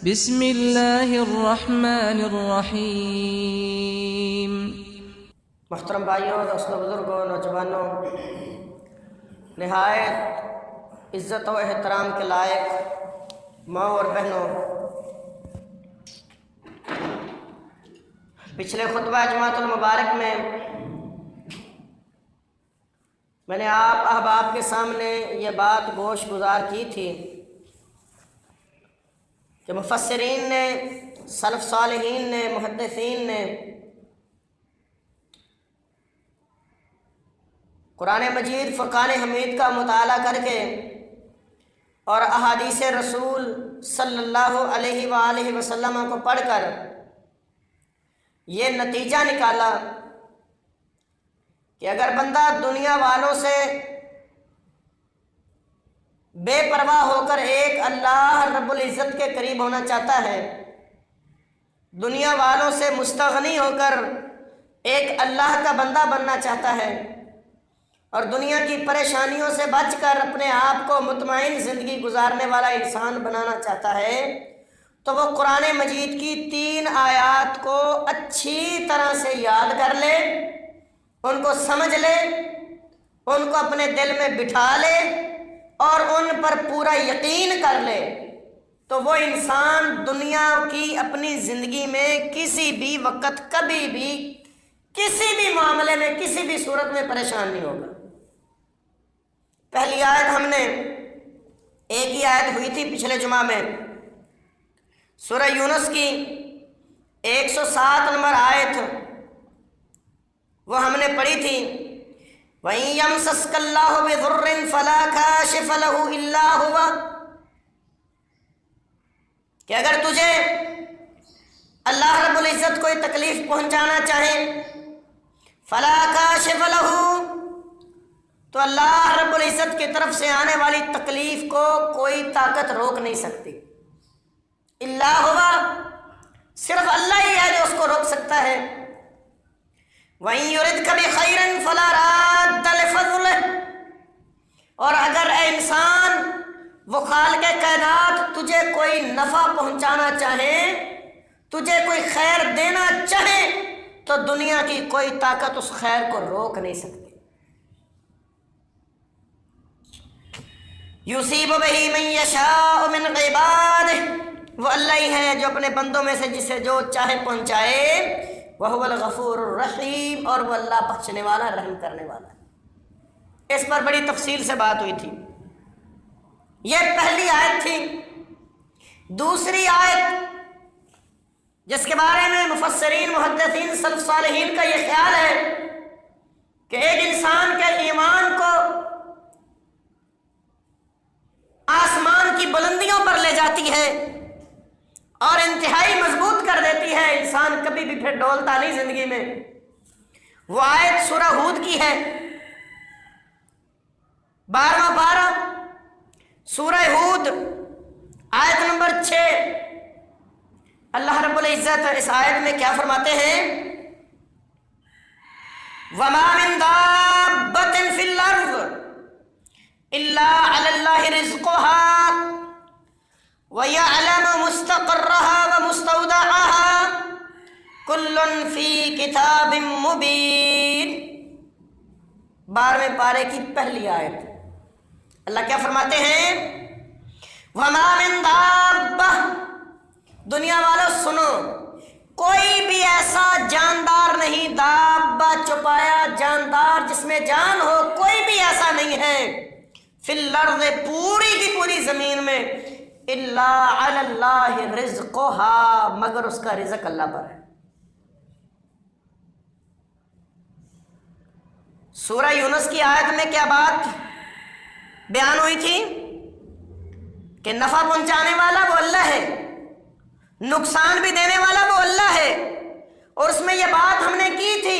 بسم اللہ الرحمن الرحیم۔ محترم بھائیوں، دوستوں، بزرگوں، نوجوانوں، نہایت عزت و احترام کے لائق ماں اور بہنوں، پچھلے خطبہ جمعۃ المبارک میں نے آپ احباب کے سامنے یہ بات گوش گزار کی تھی کہ مفسرین نے، سلف صالحین نے، محدثین نے قرآن مجید فرقان حمید کا مطالعہ کر کے اور احادیث رسول صلی اللہ علیہ وآلہ وسلم کو پڑھ کر یہ نتیجہ نکالا کہ اگر بندہ دنیا والوں سے بے پرواہ ہو کر ایک اللہ رب العزت کے قریب ہونا چاہتا ہے، دنیا والوں سے مستغنی ہو کر ایک اللہ کا بندہ بننا چاہتا ہے اور دنیا کی پریشانیوں سے بچ کر اپنے آپ کو مطمئن زندگی گزارنے والا انسان بنانا چاہتا ہے، تو وہ قرآن مجید کی 3 آیات کو اچھی طرح سے یاد کر لے، ان کو سمجھ لے، ان کو اپنے دل میں بٹھا لے اور ان پر پورا یقین کر لے، تو وہ انسان دنیا کی اپنی زندگی میں کسی بھی وقت، کبھی بھی، کسی بھی معاملے میں، کسی بھی صورت میں پریشان نہیں ہوگا۔ پہلی آیت ہم نے ایک ہی آیت ہوئی تھی پچھلے جمعہ میں، سورہ یونس کی 107 نمبر آیت وہ ہم نے پڑھی تھی، وَإِن يَمْسَسْكَ اللَّهُ بِضُرٍّ فَلَا كَاشِفَ لَهُ إِلَّا هُوَ، کہ اگر تجھے اللہ رب العزت کوئی تکلیف پہنچانا چاہے، فَلَا كَاشِفَ لَهُ، تو اللہ رب العزت کی طرف سے آنے والی تکلیف کو کوئی طاقت روک نہیں سکتی، اِلَّا هُوَ، صرف اللہ ہی ہے جو اس کو روک سکتا ہے۔ وَإِن يُرِدْكَ بِخَيْرٍ فَلَا رَادَّ لِفَضْلِهِ، اور اگر اے انسان وہ خالق کائنات تجھے کوئی نفع پہنچانا چاہے، تجھے کوئی خیر دینا چاہے، تو دنیا کی کوئی طاقت اس خیر کو روک نہیں سکتی۔ یُصِیبُ بِهِ مَن یَشَاءُ مِنْ عِبَادِهِ، وہ اللہ ہی ہے جو اپنے بندوں میں سے جسے جو چاہے پہنچائے، وَهُوَ الْغَفُورُ الرَّحِيمُ، اور وہ اللہ بخشنے والا، رحم کرنے والا ہے۔ اس پر بڑی تفصیل سے بات ہوئی تھی۔ یہ پہلی آیت تھی۔ دوسری آیت جس کے بارے میں مفسرین، محدثین، سلف صالحین کا یہ خیال ہے کہ ایک انسان کے ایمان کو آسمان کی بلندیوں پر لے جاتی ہے اور انتہائی مضبوط کر دیتی ہے، انسان کبھی بھی پھر ڈولتا نہیں زندگی میں۔ وہ آیت سورہ ہود کی ہے، 12واں پارہ، سورہ ہود، آیت نمبر 6۔ اللہ رب العزت اس آیت میں کیا فرماتے ہیں؟ وَمَا مِن دَابَّةٍ فِي الْأَرْضِ إِلَّا عَلَى اللَّهِ رِزْقُهَا وَيَعْلَمُ مُسْتَقَرَّهَا وَمُسْتَوْدَعَهَا كُلٌّ فِي كِتَابٍ مُبِينٍ، 12ویں پارے کی پہلی آیت۔ اللہ کیا فرماتے ہیں؟ وَمَا مِن دَابَّةٍ، دنیا والوں سنو، کوئی بھی ایسا جاندار نہیں، دابہ چوپایا جاندار جس میں جان ہو، کوئی بھی ایسا نہیں ہے، فی الارض، پوری کی پوری زمین میں، الا علی اللہ رزقها، مگر اس کا رزق اللہ پر ہے۔ سورہ یونس کی آیت میں کیا بات بیان ہوئی تھی؟ کہ نفع پہنچانے والا وہ اللہ ہے، نقصان بھی دینے والا وہ اللہ ہے، اور اس میں یہ بات ہم نے کی تھی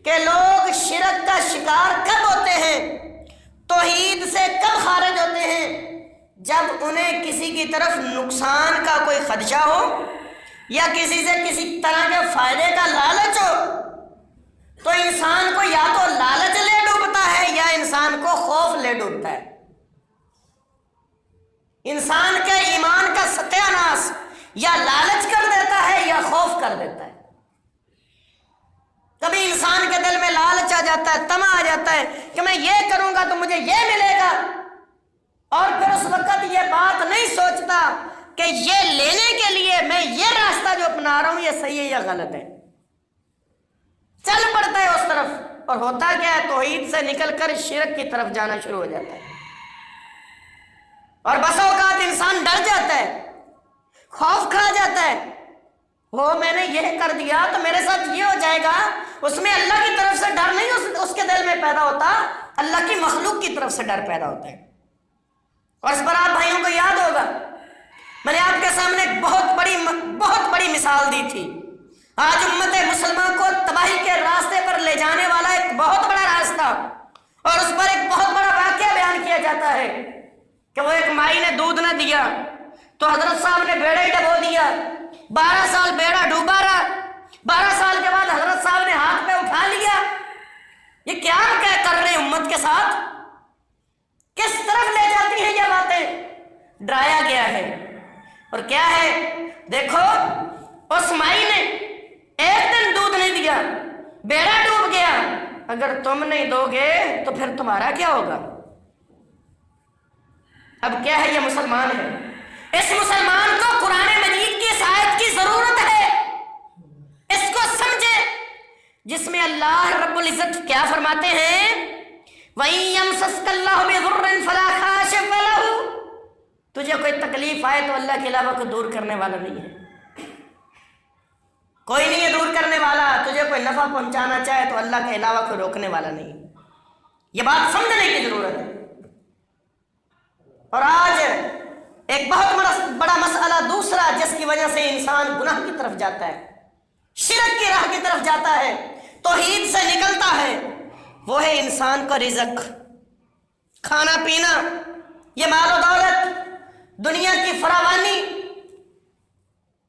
کہ لوگ شرک کا شکار کب ہوتے ہیں، توحید سے کب خارج ہوتے ہیں؟ جب انہیں کسی کی طرف نقصان کا کوئی خدشہ ہو یا کسی سے کسی طرح کے فائدے کا لالچ ہو، تو انسان کو یا تو لالچ لے ڈوبتا ہے یا انسان کو خوف لے ڈوبتا ہے۔ انسان کے ایمان کا ستیہ ناس یا لالچ کر دیتا ہے یا خوف کر دیتا ہے۔ کبھی انسان کے دل میں لالچ آ جاتا ہے، طمع آ جاتا ہے کہ میں یہ کروں گا تو مجھے یہ ملے گا، اور پھر اس وقت یہ بات نہیں سوچتا کہ یہ لینے کے لیے میں یہ راستہ جو اپنا رہا ہوں یہ صحیح ہے یا غلط ہے، چل پڑتا ہے اس طرف، اور ہوتا کیا ہے، توحید سے نکل کر شرک کی طرف جانا شروع ہو جاتا ہے۔ اور بس اوقات انسان ڈر جاتا ہے، خوف کھا جاتا ہے، وہ میں نے یہ کر دیا تو میرے ساتھ یہ ہو جائے گا۔ اس میں اللہ کی طرف سے ڈر نہیں اس کے دل میں پیدا ہوتا، اللہ کی مخلوق کی طرف سے ڈر پیدا ہوتا ہے۔ اور اس پر آپ بھائیوں کو یاد ہوگا، میں نے آپ کے سامنے ایک بہت بڑی مثال دی تھی۔ آج امت مسلمان کو تباہی کے راستے پر لے جانے والا ایک بہت بڑا راستہ، اور اس پر ایک بہت بڑا واقعہ بیان کیا جاتا ہے کہ وہ ایک مائی نے دودھ نہ دیا تو حضرت صاحب نے بیڑا ہی ڈبو دیا، 12 سال بیڑا ڈوبا رہا، 12 سال کے بعد حضرت صاحب نے ہاتھ پہ اٹھا لیا۔ یہ کیا کر رہے ہیں امت کے ساتھ؟ کس طرف لے جاتی ہیں یہ باتیں؟ ڈرایا گیا ہے۔ اور کیا ہے، دیکھو اس مائی نے ایک دن دودھ نہیں دیا، بیڑا ڈوب گیا، اگر تم نہیں دو گے تو پھر تمہارا کیا ہوگا؟ اب کیا ہے، یہ مسلمان ہے، اس مسلمان کو قرآن مجید کی اس آیت کی ضرورت ہے، اس کو سمجھے، جس میں اللہ رب العزت کیا فرماتے ہیں، وَإِن يَمْسَسْكَ اللَّهُ بِضُرٍّ فَلَا كَاشِفَ لَهُ، تجھے کوئی تکلیف آئے تو اللہ کے علاوہ کوئی دور کرنے والا نہیں ہے، کوئی نہیں ہے دور کرنے والا۔ تجھے کوئی نفع پہنچانا چاہے تو اللہ کے علاوہ کوئی روکنے والا نہیں ہے، یہ بات سمجھنے کی ضرورت ہے۔ اور آج ایک بہت بڑا مسئلہ دوسرا جس کی وجہ سے انسان گناہ کی طرف جاتا ہے، شرک کی راہ کی طرف جاتا ہے، توحید سے نکلتا ہے، وہ ہے انسان کا رزق، کھانا پینا، یہ مال و دولت، دنیا کی فراوانی،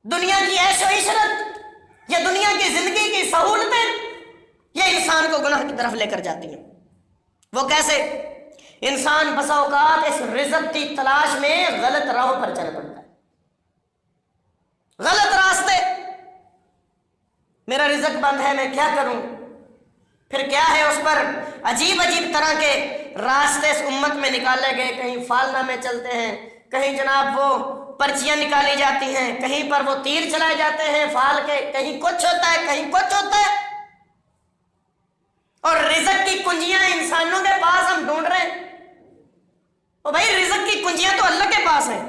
دنیا کی عیش و عشرت، یہ دنیا کی زندگی کی سہولتیں، یہ انسان کو گناہ کی طرف لے کر جاتی ہیں۔ وہ کیسے؟ انسان بس اوقات اس رزق کی تلاش میں غلط راہوں پر چل پڑتا ہے، غلط راستے، میرا رزق بند ہے میں کیا کروں؟ پھر کیا ہے، اس پر عجیب طرح کے راستے اس امت میں نکالے گئے، کہیں فالنا میں چلتے ہیں، کہیں جناب وہ پرچیاں نکالی جاتی ہیں، کہیں پر وہ تیر چلائے جاتے ہیں فال کے، کہیں کچھ ہوتا ہے کہیں کچھ ہوتا ہے، اور رزق کی کنجیاں انسانوں کے پاس ہم ڈھونڈ رہے ہیں۔ اور بھائی رزق کی کنجیاں تو اللہ کے پاس ہیں،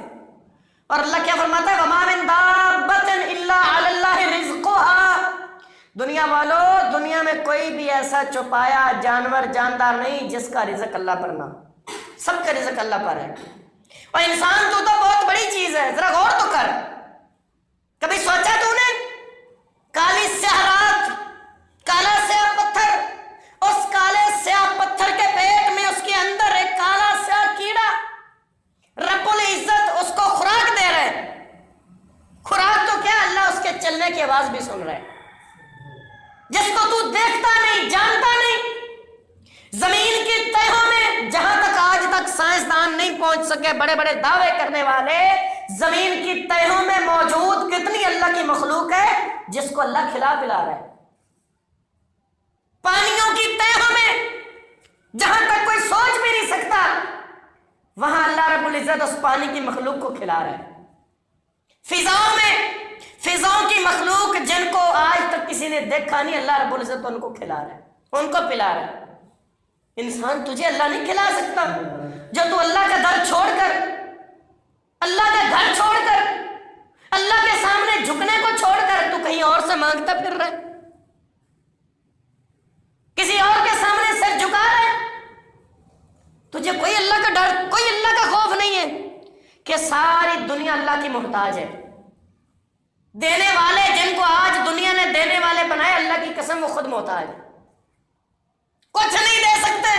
اور اللہ کیا فرماتا ہے، وَمَا مِن دَابَّةٍ إِلَّا عَلَى اللَّهِ رِزْقُهَا، دنیا والو، دنیا میں کوئی بھی ایسا چوپایا جانور جاندار نہیں جس کا رزق اللہ پر نہ، سب کا رزق اللہ پر ہے۔ اور انسان تو بہت بڑی چیز ہے، ذرا غور تو کر، کبھی سوچا تو نے کالی سیاہ رات، کالا سیاہ پتھر، اس کالے سیاہ پتھر کے پیٹ میں اس کے اندر ایک کالا سیاہ کیڑا، رب العزت اس کو خوراک دے رہے، خوراک تو کیا، اللہ اس کے چلنے کی آواز بھی سن رہے، جس کو تو دیکھتا نہیں جانتا نہیں، زمین کی تہوں میں جہاں تک آج تک سائنسدان نہیں پہنچ سکے، بڑے بڑے دعوے کرنے والے، زمین کی تہوں میں موجود کتنی اللہ کی مخلوق ہے جس کو اللہ کھلا پلا رہا ہے، پانیوں کی تہوں میں جہاں تک کوئی سوچ بھی نہیں سکتا، وہاں اللہ رب العزت اس پانی کی مخلوق کو کھلا رہا ہے، فضاؤں میں، فضاؤں کی مخلوق جن کو آج تک کسی نے دیکھا نہیں، اللہ رب العزت ان کو کھلا رہا ہے، ان کو پلا رہا ہے۔ انسان تجھے اللہ نہیں کھلا سکتا، جو تو اللہ کا در چھوڑ کر، اللہ کا گھر چھوڑ کر، اللہ کے سامنے جھکنے کو چھوڑ کر تو کہیں اور سے مانگتا پھر رہے، کسی اور کے سامنے سر جھکا رہے، تجھے کوئی اللہ کا ڈر، کوئی اللہ کا خوف نہیں ہے کہ ساری دنیا اللہ کی محتاج ہے۔ دینے والے جن کو آج دنیا نے دینے والے بنائے، اللہ کی قسم وہ خود محتاج ہے، کچھ نہیں دے سکتے۔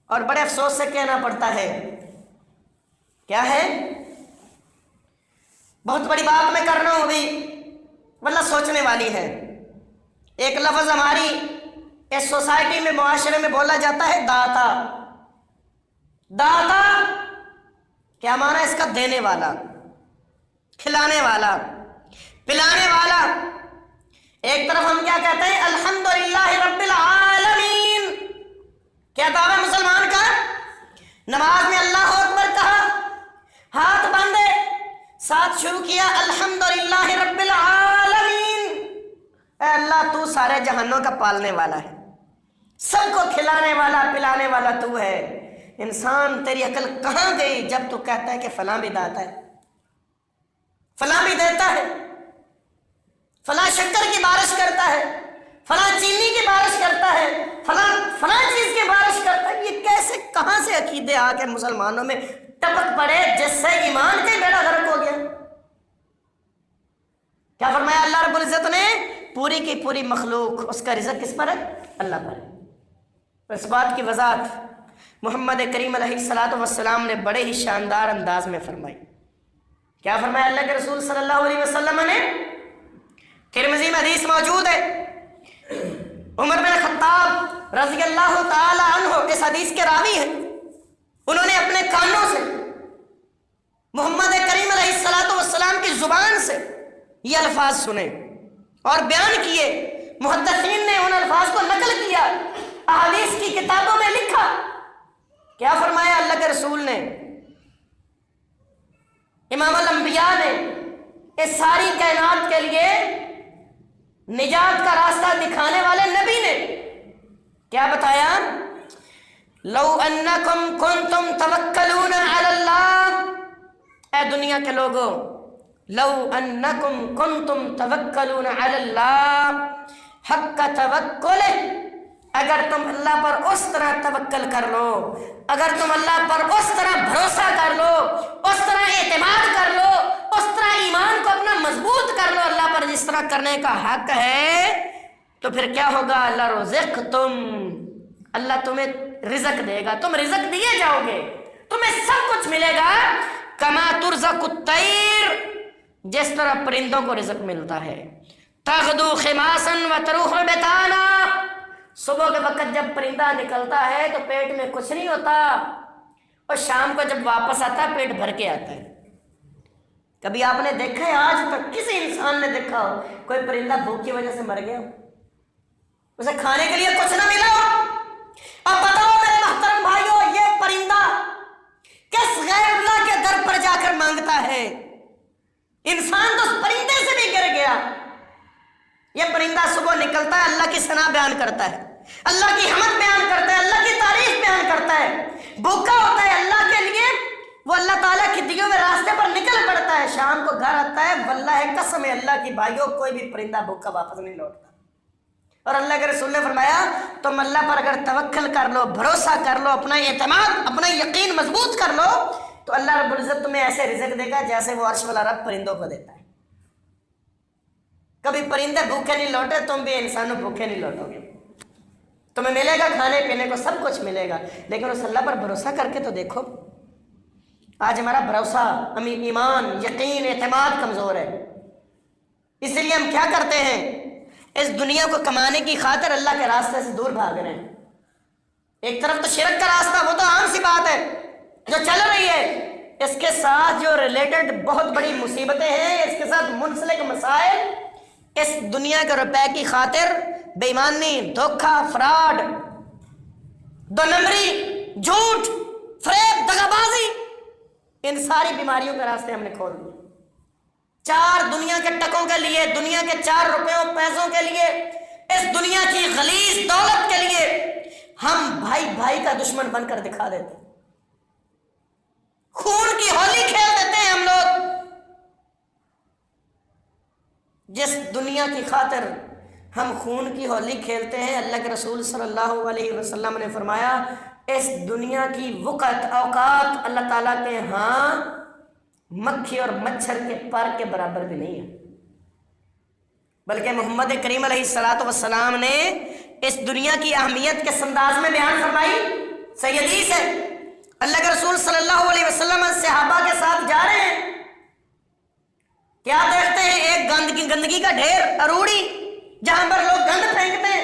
اور بڑے افسوس سے کہنا پڑتا ہے، کیا ہے، بہت بڑی بات میں کر رہا ہوں ابھی، واللہ سوچنے والی ہے۔ ایک لفظ ہماری اس سوسائٹی میں، معاشرے میں بولا جاتا ہے، داتا۔ داتا کیا معنی ہے اس کا؟ دینے والا۔ کھلانے والا، پلانے والا۔ ایک طرف ہم کیا کہتے ہیں؟ الحمدللہ رب العالمین۔ کیا دعویٰ مسلمان کا؟ نماز میں اللہ اکبر کہا، ہاتھ باندھے، ساتھ شروع کیا الحمدللہ رب العالمین۔ اے اللہ تو سارے جہانوں کا پالنے والا ہے، سب کو کھلانے والا پلانے والا تو ہے۔ انسان تیری عقل کہاں گئی جب تو کہتا ہے کہ فلاں بھی داتا ہے، فلاں بھی دیتا ہے، فلاں شکر کی بارش کرتا ہے، فلاں چینی کی بارش کرتا ہے، فلاں چیز کی بارش کرتا ہے۔ یہ کیسے کہاں سے عقیدے آ کے مسلمانوں میں ٹپک پڑے جس سے ایمان کا بیڑا غرق ہو گیا؟ کیا فرمایا اللہ رب العزت نے؟ پوری کی پوری مخلوق، اس کا رزق کس پر ہے؟ اللہ پر ہے۔ اس بات کی وضاحت محمد کریم علیہ الصلوۃ والسلام نے بڑے ہی شاندار انداز میں فرمائی۔ کیا فرمایا اللہ کے رسول صلی اللہ علیہ وسلم نے؟ ترمذی میں حدیث موجود ہے، عمر بن خطاب رضی اللہ تعالی عنہ اس حدیث کے راوی ہیں، انہوں نے اپنے کانوں سے محمد کریم علیہ الصلوۃ والسلام کی زبان سے یہ الفاظ سنے اور بیان کیے۔ محدثین نے ان الفاظ کو نقل کیا، احادیث کی کتابوں میں لکھا۔ کیا فرمایا اللہ کے رسول نے؟ امام الانبیاء نے اس ساری کائنات کے لیے نجات کا راستہ دکھانے والے نبی نے کیا بتایا؟ لو انکم کنتم توکلون علی اللہ، اے دنیا کے لوگوں، لو انکم کنتم توکلون علی اللہ حق توکلہ، اگر تم اللہ پر اس طرح توکل کر لو، اگر تم اللہ پر اس طرح بھروسہ کر لو، اس طرح اعتماد کر لو، اس طرح ایمان کو اپنا مضبوط کر لو اللہ پر جس طرح کرنے کا حق ہے، تو پھر کیا ہوگا؟ لرزقتم، اللہ تمہیں رزق دے گا، تم رزق دیے جاؤ گے، تمہیں سب کچھ ملے گا۔ کما ترزق الطیر، جس طرح پرندوں کو رزق ملتا ہے۔ تغدو خماسا وتروح بطانا، صبح کے وقت جب پرندہ نکلتا ہے تو پیٹ میں کچھ نہیں ہوتا، اور شام کو جب واپس آتا ہے پیٹ بھر کے آتا ہے۔ کبھی آپ نے دیکھا ہے آج تک کسی انسان نے دیکھا ہو کوئی پرندہ بھوک کی وجہ سے مر گیا ہو، اسے کھانے کے لیے کچھ نہ ملا ہو؟ اب بتاؤ میرے محترم بھائیو، یہ پرندہ کس غیر اللہ کے در پر جا کر مانگتا ہے؟ انسان تو اس پرندے سے بھی گر گیا۔ یہ پرندہ صبح نکلتا ہے، اللہ کی ثنا بیان کرتا ہے، اللہ کی حمد بیان کرتا ہے، اللہ کی تعریف بیان کرتا ہے، بھوکا ہوتا ہے اللہ کے لیے، وہ اللہ تعالیٰ کی دیے ہوئے راستے پر نکل پڑتا ہے، شام کو گھر آتا ہے، واللہ قسم ہے اللہ کی بھائیوں کوئی بھی پرندہ بھوکا واپس نہیں لوٹتا۔ اور اللہ کے رسول نے فرمایا تم اللہ پر اگر توکل کر لو، بھروسہ کر لو، اپنا اعتماد، اپنا یقین مضبوط کر لو، تو اللہ رب العزت تمہیں ایسے رزق دے گا جیسے وہ عرش والا رب پرندوں کو دیتا ہے۔ کبھی پرندے بھوکے نہیں لوٹے، تم بھی انسانوں بھوکے نہیں لوٹو گے، تمہیں ملے گا کھانے پینے کو، سب کچھ ملے گا، لیکن اس اللہ پر بھروسہ کر کے تو دیکھو۔ آج ہمارا بھروسہ، ایمان، یقین، اعتماد کمزور ہے، اس لیے ہم کیا کرتے ہیں؟ اس دنیا کو کمانے کی خاطر اللہ کے راستے سے دور بھاگ رہے ہیں۔ ایک طرف تو شرک کا راستہ، وہ تو عام سی بات ہے جو چل رہی ہے، اس کے ساتھ جو ریلیٹڈ بہت بڑی مصیبتیں ہیں، اس کے ساتھ منسلک مسائل، اس دنیا کے روپے کی خاطر بے ایمانی، دھوکہ، فراڈ، دو نمبری، جھوٹ، فریب، دغا بازی، ان ساری بیماریوں کے راستے ہم نے کھول دیے۔ چار دنیا کے ٹکوں کے لیے، دنیا کے 4 روپیوں پیسوں کے لیے، اس دنیا کی غلیظ دولت کے لیے ہم بھائی بھائی کا دشمن بن کر دکھا دیتے ہیں، خون کی ہولی کھیل دیتے ہیں ہم لوگ۔ جس دنیا کی خاطر ہم خون کی ہولی کھیلتے ہیں، اللہ کے رسول صلی اللہ علیہ وسلم نے فرمایا اس دنیا کی وقت، اوقات اللہ تعالیٰ کے ہاں مکھی اور مچھر کے پر کے برابر بھی نہیں ہے، بلکہ محمد کریم علیہ الصلوۃ والسلام نے اس دنیا کی اہمیت کے انداز میں بیان فرمائی۔ صحیح حدیث ہے، اللہ کے رسول صلی اللہ علیہ وسلم صحابہ کے ساتھ جا رہے ہیں، کیا دیکھتے ہیں؟ ایک گندگی کا ڈھیر، اروڑی، جہاں پر لوگ گند پھینکتے ہیں،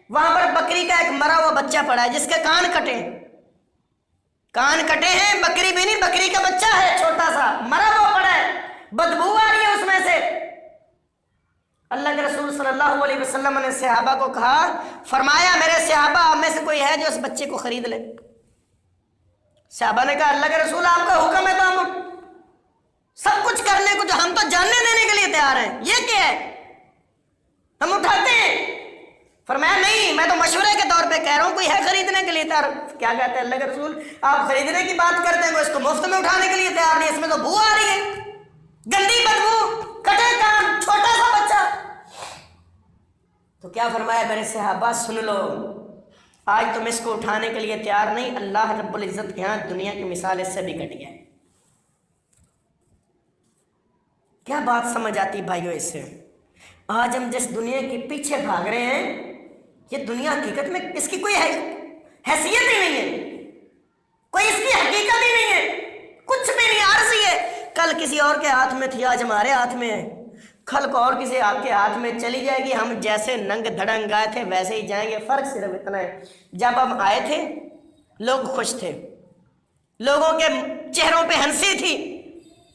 وہاں پر بکری کا ایک مرا ہوا بچہ پڑا ہے جس کے کان کٹے ہیں، کان کٹے ہیں، بکری بھی نہیں، بکری کا بچہ ہے چھوٹا سا، مرا ہوا پڑا ہے، بدبو آ رہی ہے اس میں سے۔ اللہ کے رسول صلی اللہ علیہ وسلم نے صحابہ کو کہا، فرمایا میرے صحابہ میں سے کوئی ہے جو اس بچے کو خرید لے؟ صحابہ نے کہا اللہ کے رسول آپ کا حکم ہے تو ہم سب کچھ کرنے کو، جو ہم تو جاننے دینے کے لیے تیار ہیں، یہ کیا ہے ہم اٹھاتے ہیں؟ فرمایا نہیں، میں تو مشورے کے طور پہ کہہ رہا ہوں، کوئی ہے خریدنے کے لیے تیار؟ کیا کہتے ہیں اللہ کے رسول، آپ خریدنے کی بات کرتے ہیں، وہ اس کو مفت میں اٹھانے کے لیے تیار نہیں، اس میں تو بو آ رہی ہے، گندی بدبو، کٹے کان، چھوٹا سا بچہ۔ تو کیا فرمایا میرے صحابہ سن لو، آج تم اس کو اٹھانے کے لیے تیار نہیں، اللہ رب العزت کے ہاں دنیا کی مثال اس سے بھی گھٹیا ہے۔ کیا بات سمجھ آتی بھائیو اس سے؟ آج ہم جس دنیا کے پیچھے بھاگ رہے ہیں، یہ دنیا حقیقت میں اس کی کوئی حیثیت ہی نہیں ہے، کوئی اس کی حقیقت ہی نہیں ہے، کچھ بھی نہیں، عارضی ہے۔ کل کسی اور کے ہاتھ میں تھی، آج ہمارے ہاتھ میں ہے، کل کو اور کسی کے ہاتھ میں چلی جائے گی۔ ہم جیسے ننگ دھڑنگ آئے تھے ویسے ہی جائیں گے، فرق صرف اتنا ہے، جب ہم آئے تھے لوگ خوش تھے، لوگوں کے چہروں پہ ہنسی تھی،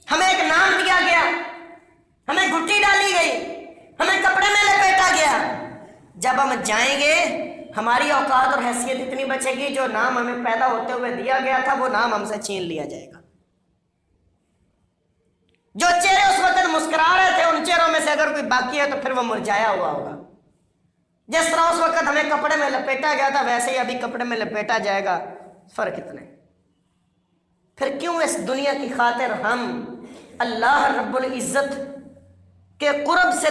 ہمیں ایک نام دیا گیا، ہمیں گھٹی ڈالی گئی، ہمیں کپڑے میں لپیٹا گیا۔ جب ہم جائیں گے ہماری اوقات اور حیثیت اتنی بچے گی، جو نام ہمیں پیدا ہوتے ہوئے دیا گیا تھا وہ نام ہم سے چھین لیا جائے گا۔ جو چہرے اس وقت مسکرا رہے تھے ان چہروں میں سے اگر کوئی باقی ہے تو پھر وہ مرجھایا ہوا ہوگا۔ جس طرح اس وقت ہمیں کپڑے میں لپیٹا گیا تھا ویسے ہی ابھی کپڑے میں لپیٹا جائے گا، فرق اتنا ہے۔ پھر کیوں اس دنیا کی خاطر ہم اللہ رب العزت کے قرب سے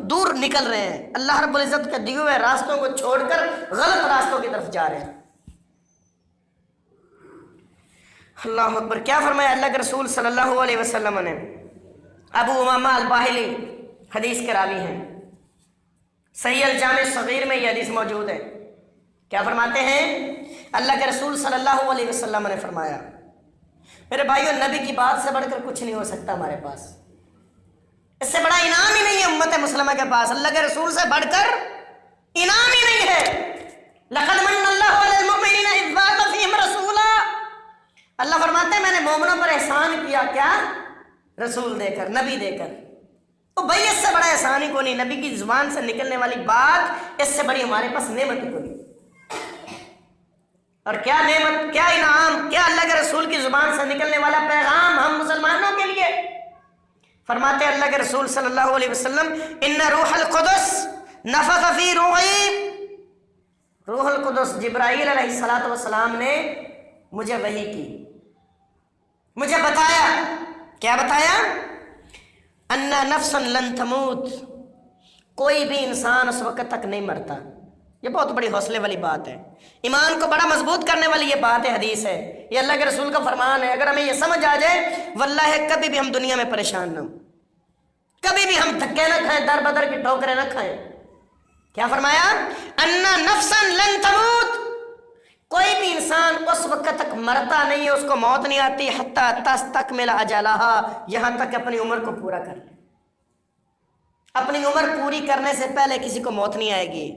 دور نکل رہے ہیں، اللہ رب العزت کے دیے ہوئے راستوں کو چھوڑ کر غلط راستوں کی طرف جا رہے ہیں؟ اللہ اکبر۔ کیا فرمایا اللہ کے رسول صلی اللہ علیہ وسلم نے؟ ابو امامہ الباہلی حدیث کے راوی ہیں، صحیح الجامع صغیر میں یہ حدیث موجود ہے۔ کیا فرماتے ہیں اللہ کے رسول صلی اللہ علیہ وسلم نے؟ فرمایا میرے بھائیو، نبی کی بات سے بڑھ کر کچھ نہیں ہو سکتا ہمارے پاس، اس سے بڑا انعام ہی نہیں ہے امت مسلمہ کے پاس، اللہ کے رسول سے بڑھ کر انعام ہی نہیں ہے۔ لقد من اللہ علی المؤمنین اذ بعث فیہم رسولا، اللہ فرماتے ہیں میں نے مومنوں پر احسان کیا، کیا؟ رسول دے کر، نبی دے کر۔ تو بھائی اس سے بڑا احسان ہی کوئی نہیں، نبی کی زبان سے نکلنے والی بات اس سے بڑی ہمارے پاس نعمت ہی کوئی نہیں۔ اور کیا نعمت، کیا انعام، کیا اللہ کے رسول کی زبان سے نکلنے والا پیغام ہم مسلمانوں کے لیے۔ فرماتے اللہ کے رسول صلی اللہ علیہ وسلم ان روح القدس نفخ فی روحی، روح القدس جبرائیل علیہ السلام نے مجھے وحی کی، مجھے بتایا، کیا بتایا؟ ان نفسا لن تموت، کوئی بھی انسان اس وقت تک نہیں مرتا۔ یہ بہت بڑی حوصلے والی بات ہے، ایمان کو بڑا مضبوط کرنے والی یہ بات ہے، حدیث ہے، یہ اللہ کے رسول کا فرمان ہے۔ اگر ہمیں یہ سمجھ آ جائے واللہ کبھی بھی ہم دنیا میں پریشان نہ ہوں، کبھی بھی ہم دھکے نہ کھائیں، در بدر کی ٹھوکریں نہ کھائیں۔ کیا فرمایا؟ ان نفسا لن تموت، کوئی بھی انسان اس وقت تک مرتا نہیں ہے، اس کو موت نہیں آتی، حتی تستکمل اجلہا، یہاں تک اپنی عمر کو پورا کر لے۔ اپنی عمر پوری کرنے سے پہلے کسی کو موت نہیں آئے گی۔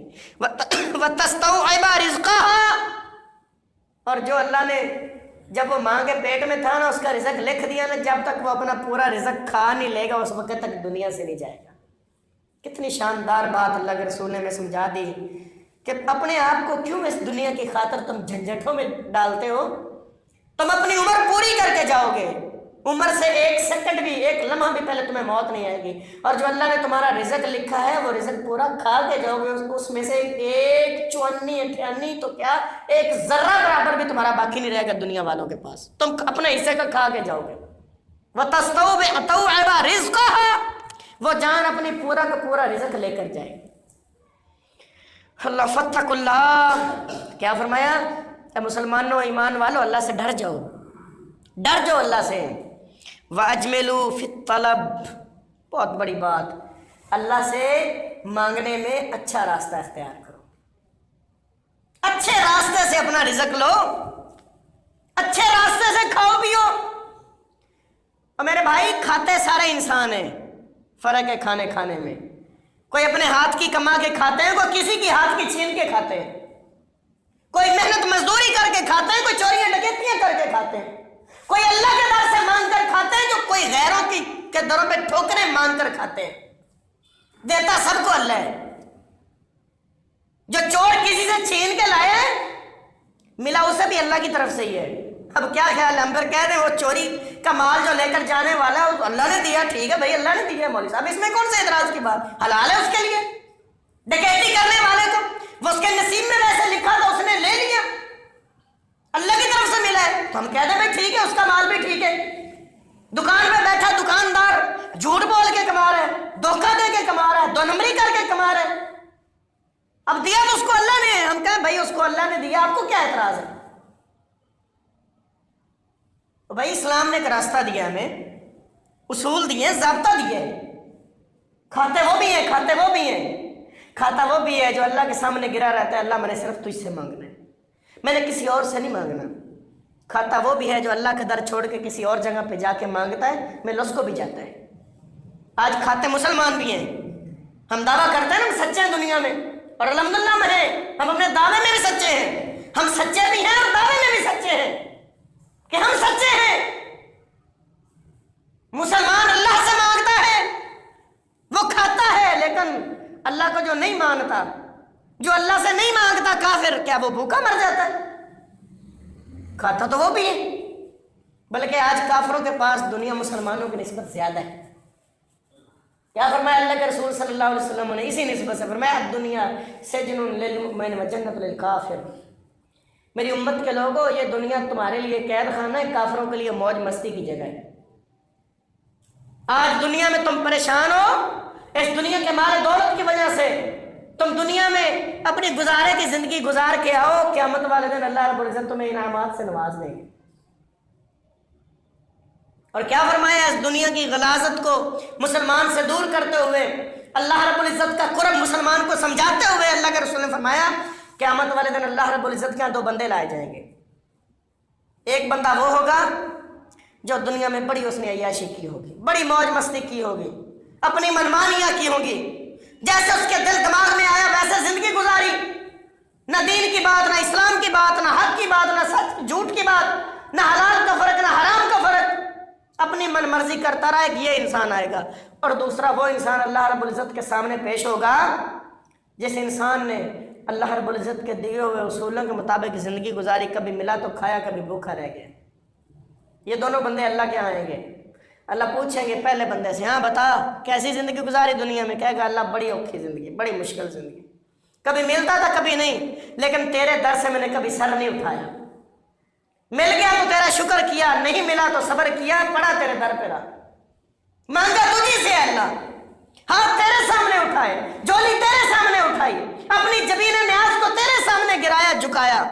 وَتَسْتَوْعِبَ رِزْقَهَا، اور جو اللہ نے جب وہ ماں کے پیٹ میں تھا نا اس کا رزق لکھ دیا نا، جب تک وہ اپنا پورا رزق کھا نہیں لے گا اس وقت تک دنیا سے نہیں جائے گا۔ کتنی شاندار بات اللہ کے رسول نے ہمیں سمجھا دی کہ اپنے آپ کو کیوں اس دنیا کی خاطر تم جھنجھٹوں میں ڈالتے ہو؟ تم اپنی عمر پوری کر کے جاؤ گے، عمر سے ایک سیکنڈ بھی، ایک لمحہ بھی پہلے تمہیں موت نہیں آئے گی، اور جو اللہ نے تمہارا رزق لکھا ہے وہ رزق پورا کھا کے جاؤ گے، اس میں سے ایک چوانی اٹھانی تو کیا ایک ذرہ برابر بھی تمہارا باقی نہیں رہے گا دنیا والوں کے پاس، تم اپنے حصے کا کھا کے جاؤ گے۔ وَتَسْتَوْعِبَ رِزْقَهَا، وہ جان اپنی پورا کا پورا رزق لے کر جائے۔ اللہ فاتقوا اللہ، کیا فرمایا؟ اے مسلمانوں ایمان والو اللہ سے ڈر جاؤ، ڈر جاؤ اللہ سے۔ وَأَجْمِلُوا فِي الطَّلَبِ، بہت بڑی بات، اللہ سے مانگنے میں اچھا راستہ اختیار کرو، اچھے راستے سے اپنا رزق لو، اچھے راستے سے کھاؤ پیو۔ اور میرے بھائی کھاتے سارے انسان ہیں، فرق ہے کھانے میں، کوئی اپنے ہاتھ کی کما کے کھاتے ہیں، کوئی کسی کی ہاتھ کی چھین کے کھاتے ہیں، کوئی محنت مزدوری کر کے کھاتے ہیں، کوئی چوریاں ڈکیتیاں کر کے کھاتے ہیں، کوئی اللہ کے در سے مانگ کر کھاتے ہیں، جو کوئی غیروں کی کے دروں پہ ٹھوکریں مانگ کر کھاتے ہیں. دیتا سب کو اللہ ہے. جو چور کسی سے چھین کے لائے ملا اسے بھی اللہ کی طرف سے ہی ہے. اب کیا خیال ہے؟ ہم پھر کہہ دیں وہ چوری کا مال جو لے کر جانے والا ہے اللہ نے دیا. ٹھیک ہے بھائی, اللہ نے دیا مولوی صاحب, اس میں کون سے اعتراض کی بات؟ حلال ہے اس کے لیے. ڈکیتی کرنے والے کو وہ اس کے نصیب میں ویسے لکھا تھا, اس نے لے لیا, اللہ کی طرف سے ملا ہے, تو ہم کہتے ہیں بھائی ٹھیک ہے, اس کا مال بھی ٹھیک ہے. دکان پہ بیٹھا دکاندار جھوٹ بول کے کما رہا ہے, دھوکہ دے کے کما رہا ہے, 2 نمبری کر کے کما رہا ہے. اب دیا تو اس کو اللہ نے ہے, ہم کہیں بھائی اس کو اللہ نے دیا, آپ کو کیا اعتراض ہے؟ بھائی اسلام نے ایک راستہ دیا, ہمیں اصول دیے, ضابطہ دیے. کھاتے وہ بھی ہیں, کھاتے وہ بھی ہیں. کھاتا وہ بھی ہے جو اللہ کے سامنے گرا رہتا ہے, اللہ میں نے صرف تجھ سے مانگنا ہے, میں نے کسی اور سے نہیں مانگنا. کھاتا وہ بھی ہے جو اللہ کا در چھوڑ کے کسی اور جگہ پہ جا کے مانگتا ہے, میں اس کو بھی جاتا ہے. آج کھاتے مسلمان بھی ہیں, ہم دعویٰ کرتے ہیں نا ہم سچے ہیں دنیا میں, اور الحمدللہ میں ہیں, ہم اپنے دعوے میں بھی سچے ہیں. ہم سچے بھی ہیں اور دعوے میں بھی سچے ہیں کہ ہم سچے ہیں. مسلمان اللہ سے مانگتا ہے, وہ کھاتا ہے, لیکن اللہ کو جو نہیں مانگتا, جو اللہ سے نہیں مانگتا کافر, کیا وہ بھوکا مر جاتا ہے؟ کھاتا تو وہ بھی ہے, بلکہ آج کافروں کے پاس دنیا مسلمانوں کی نسبت زیادہ ہے. کیا فرمایا اللہ کے رسول صلی اللہ علیہ وسلم نے اسی نسبت سے فرمایا, دنیا سجن للمؤمن وجنت للکافر. میری امت کے لوگوں, یہ دنیا تمہارے لیے قید خانہ ہے, کافروں کے لیے موج مستی کی جگہ ہے. آج دنیا میں تم پریشان ہو, اس دنیا کے مال دولت کی وجہ سے. تم دنیا میں اپنی گزارے کی زندگی گزار کے آؤ, قیامت والے دن اللہ رب العزت تمہیں انعامات سے نواز دیں گے. اور کیا فرمایا, اس دنیا کی غلاظت کو مسلمان سے دور کرتے ہوئے, اللہ رب العزت کا قرب مسلمان کو سمجھاتے ہوئے, اللہ کے رسول نے فرمایا قیامت والے دن اللہ رب العزت کے یہاں 2 بندے لائے جائیں گے. ایک بندہ وہ ہوگا جو دنیا میں بڑی اس نے عیاشی کی ہوگی, بڑی موج مستی کی ہوگی, اپنی منمانیاں کی ہوگی, جیسے اس کے دل دماغ میں آیا ویسے زندگی گزاری. نہ دین کی بات, نہ اسلام کی بات, نہ حق کی بات, نہ سچ جھوٹ کی بات, نہ حلال کا فرق, نہ حرام کا فرق, اپنی من مرضی کرتا رہا. ایک یہ انسان آئے گا, اور دوسرا وہ انسان اللہ رب العزت کے سامنے پیش ہوگا جس انسان نے اللہ رب العزت کے دیے ہوئے اصولوں کے مطابق زندگی گزاری, کبھی ملا تو کھایا, کبھی بھوکا رہ گیا. یہ دونوں بندے اللہ کے آئیں گے. اللہ پوچھیں گے پہلے بندے سے, ہاں بتا کیسی زندگی گزاری دنیا میں؟ کہے گا اللہ بڑی اوکھی زندگی, بڑی مشکل زندگی, کبھی ملتا تھا کبھی نہیں, لیکن تیرے در سے میں نے کبھی سر نہیں اٹھایا. مل گیا تو تیرا شکر کیا, نہیں ملا تو صبر کیا, پڑا تیرے در پہ رہا, مانگا تجھی سے اللہ, ہاتھ تیرے سامنے اٹھائے, جولی تیرے سامنے اٹھائی, اپنی جبین نیاز کو تیرے سامنے گرایا, جھکایا.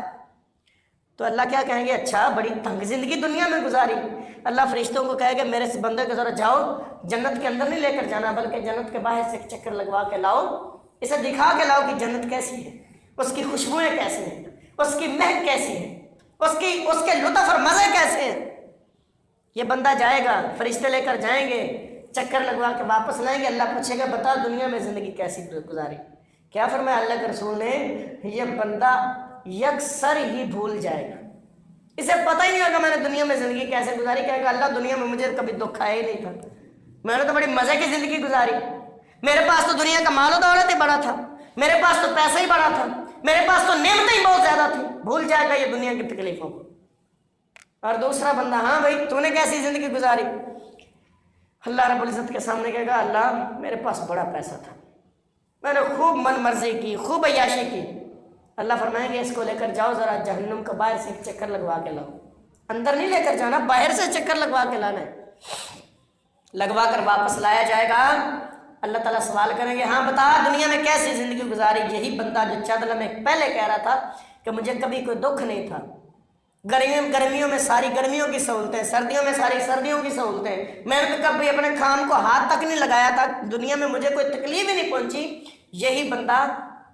تو اللہ کیا کہیں گے, اچھا بڑی تنگ زندگی دنیا میں گزاری. اللہ فرشتوں کو کہے گا میرے اس بندے کو ذرا جاؤ, جنت کے اندر نہیں لے کر جانا, بلکہ جنت کے باہر سے ایک چکر لگوا کے لاؤ, اسے دکھا کے لاؤ کہ جنت کیسی ہے, اس کی خوشبوئیں کیسی ہیں, اس کی مہک کیسی ہے, اس کے لطف اور مزے کیسے ہیں. یہ بندہ جائے گا, فرشتے لے کر جائیں گے, چکر لگوا کے واپس لائیں گے. اللہ پوچھے گا بتا دنیا میں زندگی کیسی گزاری؟ کیا فرمایا اللہ کے رسول نے, یہ بندہ یکسر ہی بھول جائے گا, اسے پتہ ہی نہیں ہوگا میں نے دنیا میں زندگی کیسے گزاری. کہے گا اللہ دنیا میں مجھے کبھی دکھ آیا ہی نہیں تھا, میں نے تو بڑی مزے کی زندگی گزاری, میرے پاس تو دنیا کا مال و دولت ہی بڑا تھا, میرے پاس تو پیسہ ہی بڑا تھا, میرے پاس تو نعمتیں ہی بہت زیادہ تھیں. بھول جائے گا یہ دنیا کی تکلیفوں کو. اور دوسرا بندہ, ہاں بھائی تو نے کیسی زندگی گزاری؟ اللہ رب العزت کے سامنے کہے گا اللہ میرے پاس بڑا پیسہ تھا, میں نے خوب من مرضی کی, خوب عیاشی کی. اللہ فرمائیں گے اس کو لے کر جاؤ ذرا جہنم کا باہر سے ایک چکر لگوا کے لاؤ, اندر نہیں لے کر جانا, باہر سے چکر لگوا کے لانا ہے. لگوا کر واپس لایا جائے گا. اللہ تعالیٰ سوال کریں گے ہاں بتا دنیا میں کیسی زندگی گزاری؟ یہی بندہ جو چند لمحے پہلے کہہ رہا تھا کہ مجھے کبھی کوئی دکھ نہیں تھا, گرمیوں میں ساری گرمیوں کی سہولتیں, سردیوں میں ساری سردیوں کی سہولتیں, میں نے تو کبھی اپنے کام کو ہاتھ تک نہیں لگایا تھا, دنیا میں مجھے کوئی تکلیف ہی نہیں پہنچی. یہی بندہ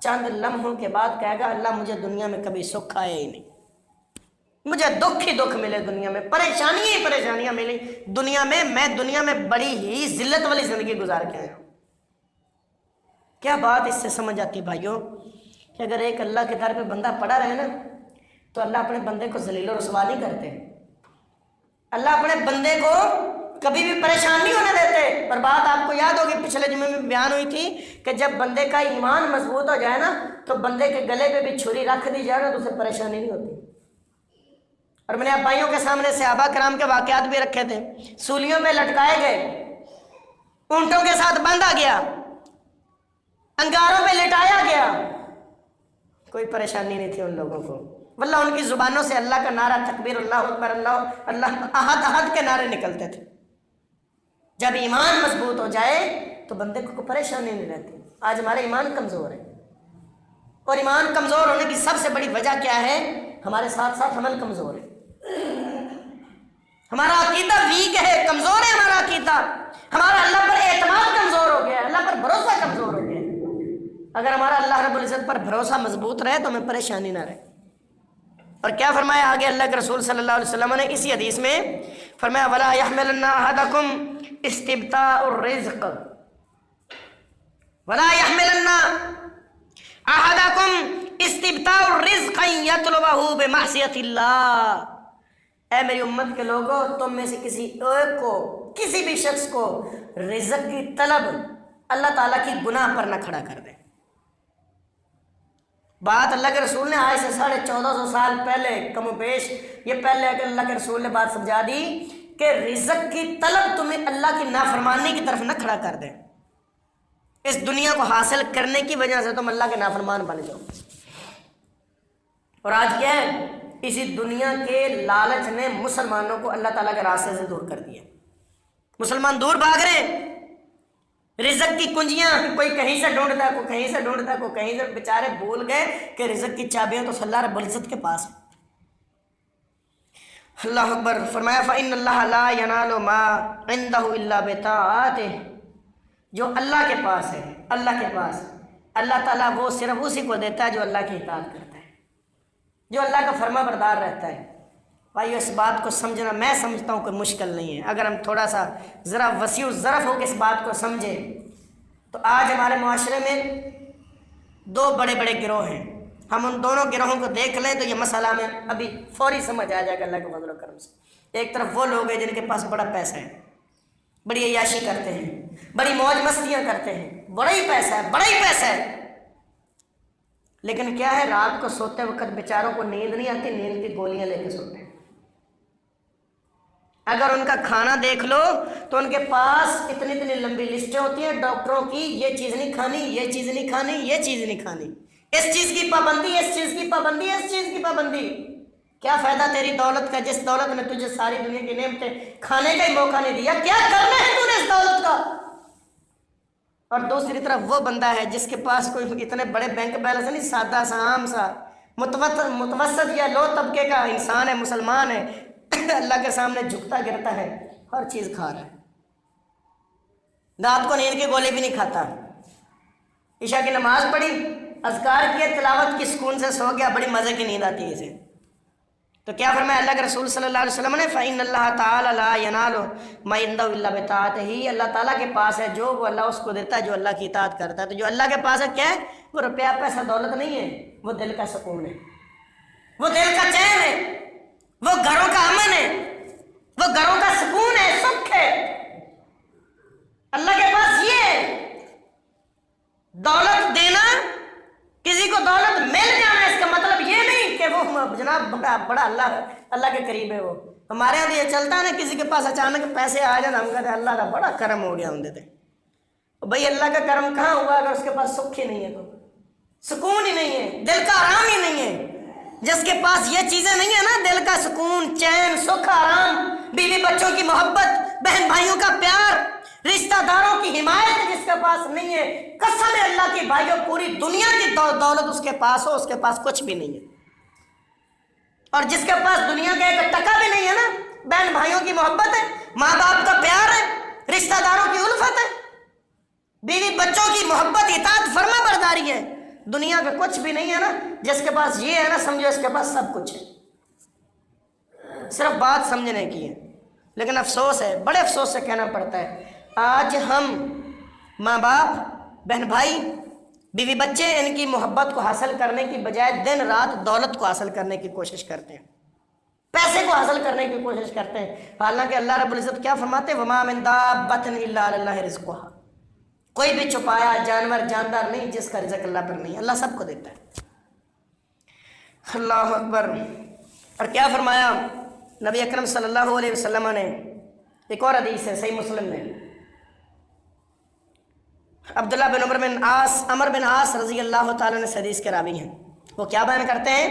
چند لمحوں کے بعد کہے گا اللہ مجھے دنیا میں کبھی سکھ آیا ہی نہیں, مجھے دکھ ہی دکھ ملے, دنیا میں پریشانیاں ہی پریشانیاں ملی, دنیا میں بڑی ہی ذلت والی زندگی گزار کے آیا ہوں. کیا بات اس سے سمجھ آتی بھائیوں کہ اگر ایک اللہ کے در پہ بندہ پڑا رہے نا تو اللہ اپنے بندے کو ذلیل و رسوا نہیں کرتے. اللہ اپنے بندے کو کبھی بھی پریشان نہیں ہونے دیتے. پر بات آپ کو یاد ہوگی پچھلے جمعے میں بیان ہوئی تھی کہ جب بندے کا ایمان مضبوط ہو جائے نا تو بندے کے گلے پہ بھی چھری رکھ دی جائے نا تو اسے پریشانی نہیں ہوتی. اور میں نے آپ بھائیوں کے سامنے صحابہ کرام کے واقعات بھی رکھے تھے. سولیوں پہ لٹکائے گئے, اونٹوں کے ساتھ باندھا گیا, انگاروں پہ لٹایا گیا, کوئی پریشانی نہیں تھی ان لوگوں کو. واللہ ان کی زبانوں سے اللہ کا نعرہ تکبیر, اللہ اکبر, اللہ اللہ, احد احد کے نعرے نکلتے تھے. جب ایمان مضبوط ہو جائے تو بندے کو کوئی پریشانی نہیں رہتی. آج ہمارا ایمان کمزور ہے, اور ایمان کمزور ہونے کی سب سے بڑی وجہ کیا ہے؟ ہمارے ساتھ ساتھ عمل کمزور ہے. ہمارا عقیدہ ویک ہے, کمزور ہے ہمارا عقیدہ. ہمارا اللہ پر اعتماد کمزور ہو گیا ہے, اللہ پر بھروسہ کمزور ہو گیا ہے. اگر ہمارا اللہ رب العزت پر بھروسہ مضبوط رہے تو ہمیں پریشانی نہ رہے. اور کیا فرمایا آگے اللہ کے رسول صلی اللہ علیہ وسلم نے اسی حدیث میں فرمایا وَلَا يَحْمِلَنَّ أَحَدَكُمْ اسْتِبْطَاءَ الرِّزْقِ وَلَا يَحْمِلَنَّ أَحَدَكُمْ اسْتِبْطَاءَ الرِّزْقِ يَطْلُبُهُ بِمَعْصِيَةِ اللَّهِ. اے میری امت کے لوگوں, تم میں سے کسی ایک کو, کسی بھی شخص کو رزق کی طلب اللہ تعالیٰ کی گناہ پر نہ کھڑا کر دے. بات اللہ کے رسول نے آج سے 1450 سال پہلے کم و بیش یہ پہلے کہ اللہ کے رسول نے بات سمجھا دی کہ رزق کی طلب تمہیں اللہ کی نافرمانی کی طرف نہ کھڑا کر دے. اس دنیا کو حاصل کرنے کی وجہ سے تم اللہ کے نافرمان بن جاؤ. اور آج کیا ہے, اسی دنیا کے لالچ نے مسلمانوں کو اللہ تعالیٰ کے راستے سے دور کر دیا. مسلمان دور بھاگ رہے ہیں. رزق کی کنجیاں کوئی کہیں سے ڈھونڈتا ہے, کوئی کہیں سے ڈھونڈتا ہے, کوئی کہیں سے. بیچارے بھول گئے کہ رزق کی چابیاں تو اللہ رب العزت کے پاس ہے. اللہ اکبر. فرمایا فَإِنَّ اللَّهَ لَا يَنَالُ مَا عِنْدَهُ إِلَّا بِطَاعَتِهِ. جو اللہ کے پاس ہے, اللہ کے پاس اللہ تعالیٰ وہ صرف اسی کو دیتا ہے جو اللہ کی اطاعت کرتا ہے, جو اللہ کا فرما بردار رہتا ہے. بھائیو اس بات کو سمجھنا میں سمجھتا ہوں کہ مشکل نہیں ہے. اگر ہم تھوڑا سا ذرا وسیع الظرف ہو کے اس بات کو سمجھیں تو آج ہمارے معاشرے میں دو بڑے بڑے گروہ ہیں. ہم ان دونوں گروہوں کو دیکھ لیں تو یہ مسئلہ ہمیں ابھی فوری سمجھ آ جائے گا اللہ کے فضل و کرم سے. ایک طرف وہ لوگ ہیں جن کے پاس بڑا پیسہ ہے, بڑی عیاشی کرتے ہیں, بڑی موج مستیاں کرتے ہیں, بڑا ہی پیسہ ہے, بڑا ہی پیسہ ہے. لیکن کیا ہے, رات کو سوتے وقت بیچاروں کو نیند نہیں آتی, نیند کی گولیاں لے کے سوتے ہیں. اگر ان کا کھانا دیکھ لو تو ان کے پاس اتنی اتنی لمبی لسٹیں ہوتی ہیں ڈاکٹروں کی, یہ چیز نہیں کھانی, یہ چیز نہیں کھانی, یہ چیز نہیں کھانی, اس چیز کی پابندی, اس چیز کی پابندی, اس چیز کی پابندی. کیا فائدہ تیری دولت کا جس دولت نے تجھے ساری دنیا کی نعمتیں کھانے کا ہی موقع نہیں دیا؟ کیا کرنا ہے تو نے اس دولت کا؟ اور دوسری طرف وہ بندہ ہے جس کے پاس کوئی اتنے بڑے بینک بیلنس نہیں, سادہ سا عام سا متوسط یا لو طبقے کا انسان ہے, مسلمان ہے, اللہ کے سامنے جھکتا گرتا ہے, ہر چیز کھا رہا ہے, رات کو نیند کی گولی بھی نہیں کھاتا, عشاء کی نماز پڑھی, اذکار کیے, تلاوت کی, سکون سے سو گیا, بڑی مزے کی نیند آتی ہے اسے. تو کیا فرمایا اللہ کے رسول صلی اللہ علیہ وسلم نے فَإِنَّ اللَّهَ تَعَالَى لَا يَنَالُ مَا عِندَهُ إِلَّا بِطَاعَتِهِ. اللہ تعالیٰ کے پاس ہے جو, وہ اللہ اس کو دیتا ہے جو اللہ کی اطاعت کرتا ہے. تو جو اللہ کے پاس ہے کیا ہے؟ وہ روپیہ پیسہ دولت نہیں ہے, وہ دل کا سکون ہے, وہ دل کا چین ہے, وہ گھروں کا امن ہے, وہ گھروں کا سکون ہے, سکھ ہے. اللہ کے پاس یہ ہے. دولت دینا, کسی کو دولت مل جانا, اس کا مطلب یہ نہیں کہ وہ جناب بڑا اللہ کے قریب ہے. وہ ہمارے یہاں یہ چلتا ہے نا, کسی کے پاس اچانک پیسے آ جائیں, ہم کہتے ہیں اللہ کا بڑا کرم ہو گیا, ہم دیتے. بھائی اللہ کا کرم کہاں ہوا اگر اس کے پاس سکھ ہی نہیں ہے, تو سکون ہی نہیں ہے, دل کا آرام ہی نہیں ہے. جس کے پاس یہ چیزیں نہیں ہیں نا, دل کا سکون, چین, سکھ, آرام, بیوی بچوں کی محبت, بہن بھائیوں کا پیار, رشتہ داروں کی حمایت جس کے پاس نہیں ہے, قسم ہے اللہ کی بھائیوں پوری دنیا کی دولت اس کے پاس ہو, اس کے پاس کچھ بھی نہیں ہے. اور جس کے پاس دنیا کا ایک ٹکا بھی نہیں ہے نا, بہن بھائیوں کی محبت ہے, ماں باپ کا پیار ہے, رشتہ داروں کی الفت ہے, بیوی بچوں کی محبت, اطاعت فرما برداری ہے, دنیا کا کچھ بھی نہیں ہے نا, جس کے پاس یہ ہے نا, سمجھو اس کے پاس سب کچھ ہے. صرف بات سمجھنے کی ہے. لیکن افسوس ہے, بڑے افسوس سے کہنا پڑتا ہے, آج ہم ماں باپ, بہن بھائی, بیوی بچے, ان کی محبت کو حاصل کرنے کی بجائے دن رات دولت کو حاصل کرنے کی کوشش کرتے ہیں. پیسے کو حاصل کرنے کی کوشش کرتے ہیں، حالانکہ اللہ رب العزت کیا فرماتے ہیں، وما من دابۃ الا علی اللہ رزقها، کوئی بھی چھپایا جانور جاندار نہیں جس کا رزق اللہ پر نہیں، اللہ سب کو دیتا ہے۔ اللہ اکبر۔ اور کیا فرمایا نبی اکرم صلی اللہ علیہ وسلم نے، ایک اور حدیث ہے صحیح مسلم میں، عبداللہ بن عمر بن عاص رضی اللہ تعالیٰ نے حدیث کے راوی ہیں، وہ کیا بیان کرتے ہیں،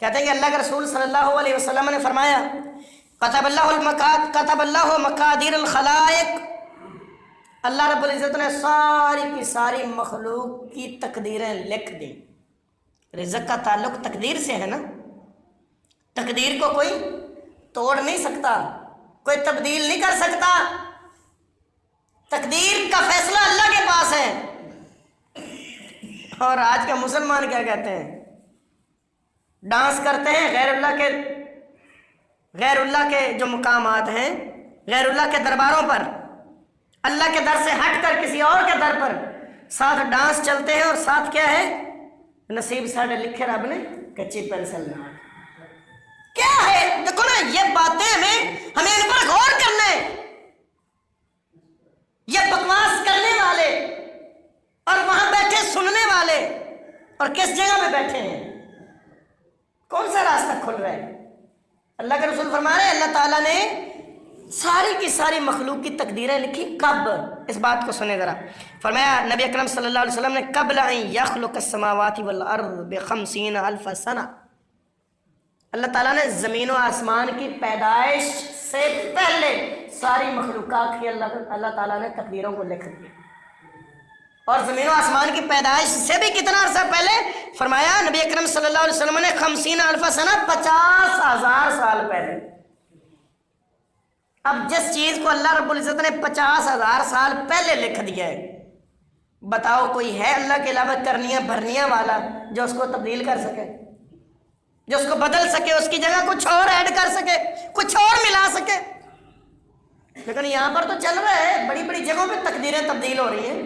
کہتے ہیں کہ اللہ کے رسول صلی اللہ علیہ وسلم نے فرمایا کتب اللہ مقادیر الخلائق، اللہ رب العزت نے ساری کی ساری مخلوق کی تقدیریں لکھ دیں۔ رزق کا تعلق تقدیر سے ہے نا، تقدیر کو کوئی توڑ نہیں سکتا، کوئی تبدیل نہیں کر سکتا، تقدیر کا فیصلہ اللہ کے پاس ہے۔ اور آج کے مسلمان کیا کہتے ہیں، ڈانس کرتے ہیں غیر اللہ کے جو مقامات ہیں، غیر اللہ کے درباروں پر، اللہ کے در سے ہٹ کر کسی اور کے در پر ساتھ ڈانس چلتے ہیں، اور ساتھ کیا ہے، نصیب ساڑھے لکھے رب نے کچی پینسل نہ۔ کیا ہے، دیکھو نا یہ باتیں ہمیں ان پر غور کرنا ہے۔ یہ بکواس کرنے والے اور وہاں بیٹھے سننے والے، اور کس جگہ پہ بیٹھے ہیں، کون سا راستہ کھل رہا ہے؟ اللہ کے رسول فرما رہے ہیں اللہ تعالیٰ نے ساری کی ساری مخلوق کی تقدیریں لکھی، کب؟ اس بات کو سنیں ذرا۔ فرمایا نبی اکرم صلی اللہ علیہ وسلم نے قبل ان یخلق السماوات والارض بخمسین الف سنہ، اللہ تعالیٰ نے زمین و آسمان کی پیدائش سے پہلے ساری مخلوقات کی اللہ تعالیٰ نے تقدیروں کو لکھ دیا۔ اور زمین و آسمان کی پیدائش سے بھی کتنا عرصہ پہلے؟ فرمایا نبی اکرم صلی اللہ علیہ وسلم نے 50 الف سنہ، 50,000 سال پہلے۔ اب جس چیز کو اللہ رب العزت نے 50,000 سال پہلے لکھ دیا ہے، بتاؤ کوئی ہے اللہ کے علاوہ کرنیاں بھرنیاں والا جو اس کو تبدیل کر سکے، جو اس کو بدل سکے، اس کی جگہ کچھ اور ایڈ کر سکے، کچھ اور ملا سکے؟ لیکن یہاں پر تو چل رہا ہے، بڑی بڑی جگہوں پہ تقدیریں تبدیل ہو رہی ہیں،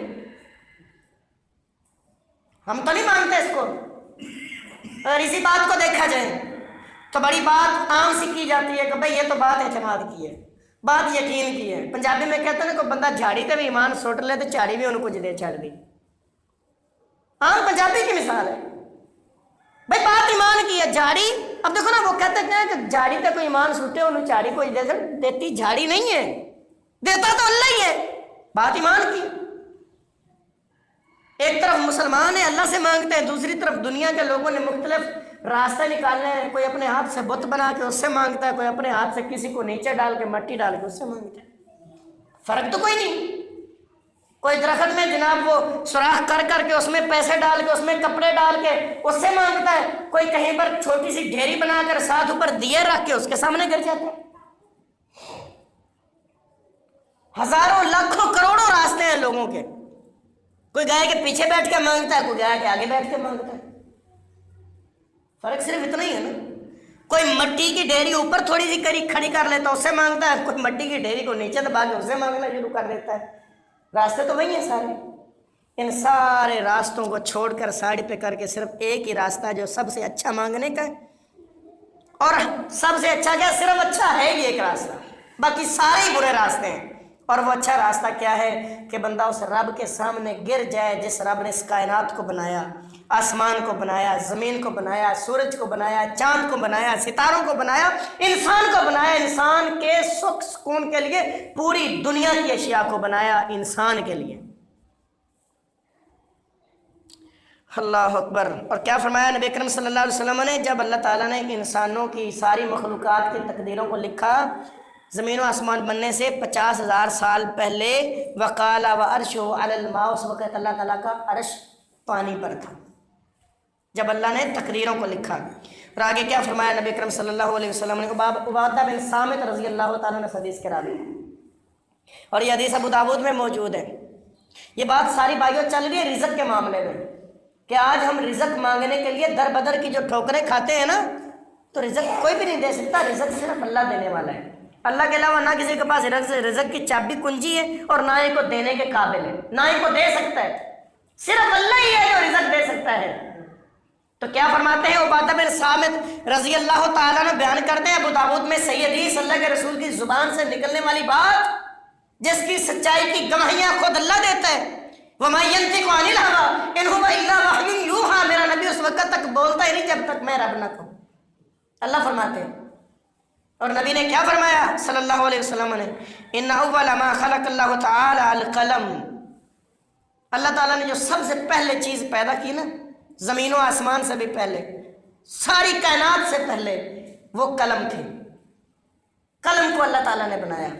ہم تو نہیں مانتے اس کو۔ اگر اسی بات کو دیکھا جائے تو بڑی بات عام سی کی جاتی ہے کہ بھئی یہ تو بات اعتماد کی ہے، بات یقین کی ہے۔ پنجابی میں کہتے ہیں نا، کوئی بندہ جھاڑی تے بھی ایمان سوٹ لے تو جھاڑی بھی انہوں کچھ دے چھڑ دی، عام پنجابی کی مثال ہے۔ بھئی بات ایمان کی ہے، جھاڑی، اب دیکھو نا وہ کہتے ہیں کہ جھاڑی تے کوئی ایمان سوٹے انہوں جھاڑی کوئی دے سکتے، دیتی جھاڑی نہیں ہے، دیتا تو اللہ ہی ہے، بات ایمان کی۔ ایک طرف مسلمان ہیں اللہ سے مانگتے ہیں، دوسری طرف دنیا کے لوگوں نے مختلف راستے نکالنے ہیں، کوئی اپنے ہاتھ سے بت بنا کے اس سے مانگتا ہے، کوئی اپنے ہاتھ سے کسی کو نیچے ڈال کے مٹی ڈال کے اس سے مانگتا ہے، فرق تو کوئی نہیں۔ کوئی درخت میں جناب وہ سوراخ کر کر کے اس میں پیسے ڈال کے، اس میں کپڑے ڈال کے اس سے مانگتا ہے، کوئی کہیں پر چھوٹی سی ڈھیری بنا کر ساتھ اوپر دیے رکھ کے اس کے سامنے گر جاتا ہے۔ ہزاروں لاکھوں کروڑوں راستے ہیں لوگوں کے، کوئی گائے کے پیچھے بیٹھ کے مانگتا ہے، کوئی گائے کے آگے بیٹھ کے مانگتا ہے، فرق صرف اتنا ہی ہے نا۔ کوئی مٹی کی ڈھیری اوپر تھوڑی سی کھڑی کر لیتا ہے اس سے مانگتا ہے، کوئی مٹی کی ڈھیری کو نیچے دبا کے اس سے مانگنا شروع کر دیتا ہے۔ راستے تو وہی ہیں سارے، ان سارے راستوں کو چھوڑ کر سائڈ پہ کر کے صرف ایک ہی راستہ جو سب سے اچھا مانگنے کا ہے، اور سب سے اچھا کیا؟ صرف اچھا ہے ہی ایک راستہ، باقی سارے ہی برے راستے ہیں۔ اور وہ اچھا راستہ کیا ہے کہ بندہ اس رب کے سامنے گر جائے جس رب نے اس کائنات کو بنایا، آسمان کو بنایا، زمین کو بنایا، سورج کو بنایا، چاند کو بنایا، ستاروں کو بنایا، انسان کو بنایا، انسان کے سکھ سکون کے لیے پوری دنیا کی اشیاء کو بنایا انسان کے لیے۔ اللہ اکبر۔ اور کیا فرمایا نبی اکرم صلی اللہ علیہ وسلم نے، جب اللہ تعالیٰ نے انسانوں کی ساری مخلوقات کی تقدیروں کو لکھا زمین و آسمان بننے سے 50,000 سال پہلے، وقال وعرشہ علی الماء، اس وقت اللہ تعالیٰ کا عرش پانی پر تھا، جب اللہ نے تقدیروں کو لکھا۔ اور آگے کیا فرمایا نبی اکرم صلی اللہ علیہ وسلم نے، عبادہ بن صامت رضی اللہ تعالیٰ نے حدیث کرا دی، اور یہ حدیث ابو داؤد میں موجود ہے۔ یہ بات ساری بھائیوں چل رہی ہے رزق کے معاملے میں، کہ آج ہم رزق مانگنے کے لیے در بدر کی جو ٹھوکریں کھاتے ہیں نا، تو رزق کوئی بھی نہیں دے سکتا، رزق صرف اللہ دینے والا ہے۔ اللہ کے علاوہ نہ کسی کے پاس رزق کی چابی کنجی ہے، اور نہ ہی کو دینے کے قابل ہے، نہ ہی کو دے سکتا ہے، صرف اللہ ہی ہے جو رزق دے سکتا ہے۔ تو کیا فرماتے ہیں عبادہ بن صامت رضی اللہ تعالیٰ نے بیان کرتے ہیں ابو داؤد میں صحیح حدیث، اللہ کے رسول کی زبان سے نکلنے والی بات جس کی سچائی کی گواہیاں خود اللہ دیتا ہے، وَمَا يَنطِقُ عَنِ الْهَوَىٰ إِنْ هُوَ إِلَّا وَحْيٌ يُوحَىٰ، میرا نبی اس وقت تک بولتا ہی نہیں جب تک میں رب نہ کہوں، اللہ فرماتے ہیں۔ اور نبی نے کیا فرمایا صلی اللہ علیہ وسلم نے، ان اول ما خلق اللہ تعالی القلم، اللہ تعالیٰ نے جو سب سے پہلے چیز پیدا کی نا، زمین و آسمان سے بھی پہلے، ساری کائنات سے پہلے، وہ قلم تھی۔ قلم کو اللہ تعالیٰ نے بنایا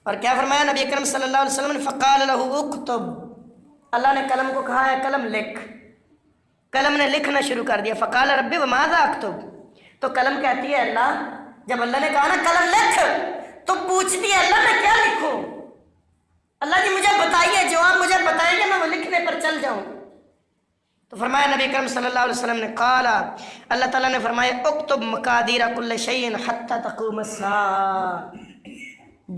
اور کیا فرمایا نبی اکرم صلی اللہ علیہ وسلم نے، فقال له اکتب، اللہ نے قلم کو کہا ہے قلم لکھ، قلم نے لکھنا شروع کر دیا۔ فقال ربی وماذا اکتب، تو قلم کہتی ہے اللہ، جب اللہ نے کہا نا قلم لکھ تو پوچھتی ہے اللہ میں کیا لکھوں، اللہ جی مجھے بتائیے، جواب مجھے بتائیں گے میں وہ لکھنے پر چل جاؤں۔ تو فرمایا نبی کرم صلی اللہ علیہ وسلم نے، قال، اللہ تعالیٰ نے فرمایا اکتب مقادیر کل شیء حتی تقوم الساعہ،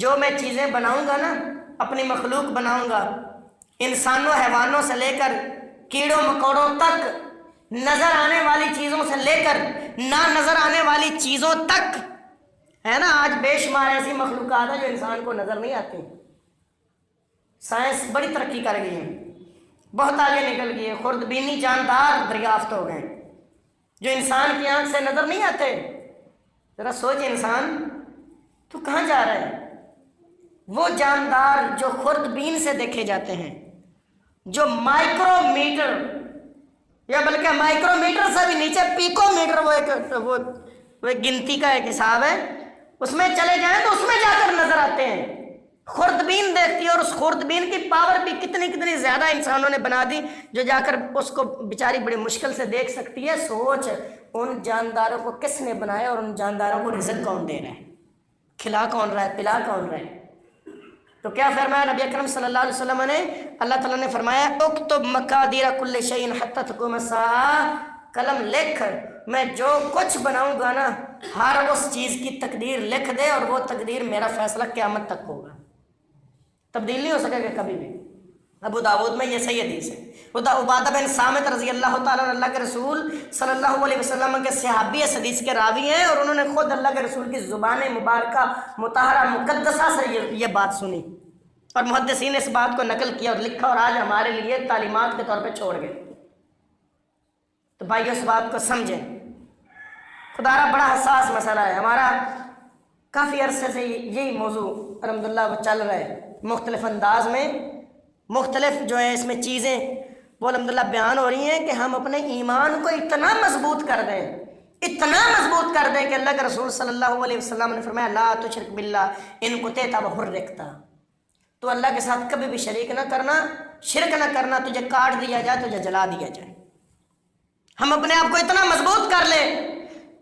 جو میں چیزیں بناؤں گا نا، اپنی مخلوق بناؤں گا، انسانوں حیوانوں سے لے کر کیڑوں مکوڑوں تک، نظر آنے والی چیزوں سے لے کر نہ نظر آنے والی چیزوں تک، ہے نا آج بے شمار ایسی مخلوقات ہیں جو انسان کو نظر نہیں آتی، سائنس بڑی ترقی کر گئی ہے، بہت آگے نکل گئی ہے، خوردبینی جاندار دریافت ہو گئے جو انسان کی آنکھ سے نظر نہیں آتے۔ ذرا سوچ انسان تو کہاں جا رہا ہے، وہ جاندار جو خوردبین سے دیکھے جاتے ہیں، جو مائکرو میٹر یا بلکہ مائکرو میٹر سے بھی نیچے پیکو میٹر، وہ ایک گنتی کا ایک حساب ہے، اس میں چلے جائیں تو اس میں جا کر نظر آتے ہیں، خوردبین دیکھتی ہے، اور اس خوردبین کی پاور بھی کتنی زیادہ انسانوں نے بنا دی جو جا کر اس کو بیچاری بڑی مشکل سے دیکھ سکتی ہے۔ سوچ ان جانداروں کو کس نے بنایا اور ان جانداروں کو رزق کون دے رہا ہے، کھلا کون رہا ہے، پلا کون رہا ہے۔ تو کیا فرمایا نبی اکرم صلی اللہ علیہ وسلم نے، اللہ تعالیٰ نے فرمایا اکتب مقادیر کل شیء حتی تقوم الساعہ، قلم لکھ، میں جو کچھ بناؤں گا نا ہر اس چیز کی تقدیر لکھ دے، اور وہ تقدیر میرا فیصلہ قیامت تک ہوگا، تبدیل نہیں ہو سکے گا کبھی بھی۔ ابو داؤد میں یہ صحیح حدیث ہے۔ عبادہ بن صامت رضی اللہ تعالیٰ عنہ اللہ کے رسول صلی اللہ علیہ وسلم کے صحابی اس حدیث کے راوی ہیں، اور انہوں نے خود اللہ کے رسول کی زبان مبارکہ مطہرہ مقدسہ سے یہ بات سنی، اور محدثین نے اس بات کو نقل کیا اور لکھا، اور آج ہمارے لیے تعلیمات کے طور پہ چھوڑ گئے۔ تو بھائی اس بات کو سمجھیں، خدا را بڑا حساس مسئلہ ہے ہمارا، کافی عرصے سے یہی موضوع الحمدللہ وہ چل رہا ہے، مختلف انداز میں، مختلف جو ہے اس میں چیزیں وہ الحمدللہ بیان ہو رہی ہیں کہ ہم اپنے ایمان کو اتنا مضبوط کر دیں، اتنا مضبوط کر دیں کہ اللہ کے رسول صلی اللہ علیہ وسلم نے فرمایا لا تشرک باللہ ان کتیت وحرکتا، تو اللہ کے ساتھ کبھی بھی شریک نہ کرنا، شرک نہ کرنا، تجھے کاٹ دیا جائے، تجھے جلا دیا جائے۔ ہم اپنے آپ کو اتنا مضبوط کر لیں،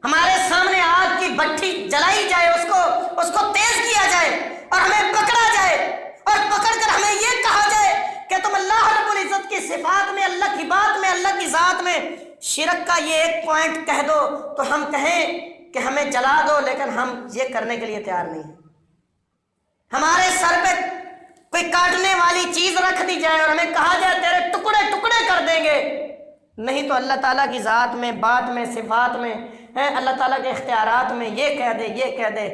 ہمارے سامنے آگ کی بھٹی جلائی جائے، اس کو تیز کیا جائے اور ہمیں پکڑا جائے، اور پکڑ کر ہمیں یہ کہا جائے کہ تم اللہ رب العزت کی صفات میں، اللہ کی بات میں، اللہ کی ذات میں شرک کا یہ ایک پوائنٹ کہہ دو، تو ہم کہیں کہ ہمیں جلا دو، لیکن ہم یہ کرنے کے لیے تیار نہیں ہیں۔ ہمارے سر پہ کوئی کاٹنے والی چیز رکھ دی جائے اور ہمیں کہا جائے تیرے ٹکڑے ٹکڑے کر دیں گے، نہیں تو اللہ تعالیٰ کی ذات میں، بات میں، صفات میں، اللہ تعالیٰ کے اختیارات میں یہ کہہ دے، یہ کہہ دے،